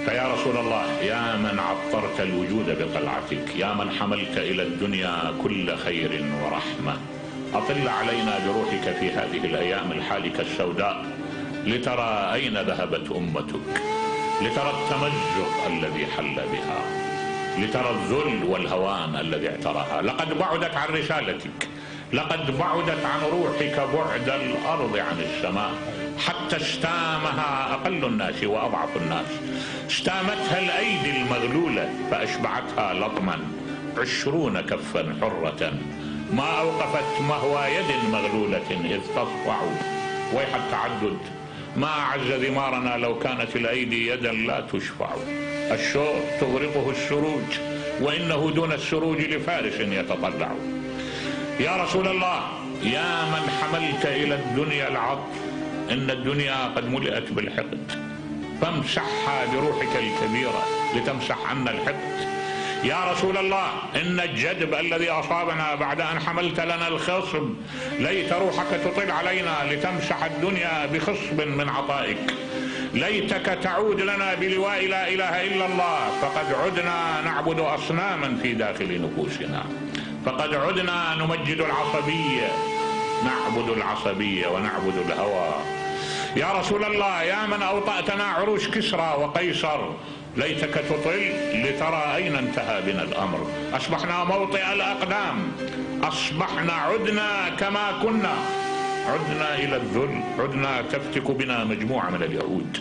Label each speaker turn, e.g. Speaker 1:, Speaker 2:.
Speaker 1: فيا رسول الله، يا من عطرت الوجود بقلعتك، يا من حملت إلى الدنيا كل خير ورحمة، أطل علينا بروحك في هذه الأيام الحالكة السوداء لترى أين ذهبت أمتك، لترى التمزق الذي حل بها، لترى الذل والهوان الذي اعتراها. لقد بعدت عن رسالتك، لقد بعدت عن روحك بعد الأرض عن السماء، حتى استامها أقل الناس وأضعف الناس، استامتها الأيدي المغلولة فأشبعتها لطما 20 كفا حرة، ما أوقفت مهوى يد مغلولة إذ تصفع. ويح التعدد، ما أعز ثمارنا لو كانت الأيدي يدا لا تشفع. الشوق تغرقه السروج، وإنه دون السروج لفارس يتطلع. يا رسول الله، يا من حملت إلى الدنيا العطف، إن الدنيا قد ملئت بالحقد، فامسحها بروحك الكبيرة لتمسح عنا الحقد. يا رسول الله، إن الجدب الذي أصابنا بعد أن حملت لنا الخصب، ليت روحك تطل علينا لتمسح الدنيا بخصب من عطائك. ليتك تعود لنا بلواء لا إله إلا الله، فقد عدنا نعبد أصناما في داخل نفوسنا، فقد عدنا نمجد العصبية، نعبد العصبية ونعبد الهوى. يا رسول الله، يا من أوطأتنا عروش كسرى وقيصر، ليتك تطل لترى أين انتهى بنا الأمر. أصبحنا موطئ الأقدام، أصبحنا عدنا كما كنا، عدنا إلى الذل، عدنا تفتك بنا مجموعة من اليهود.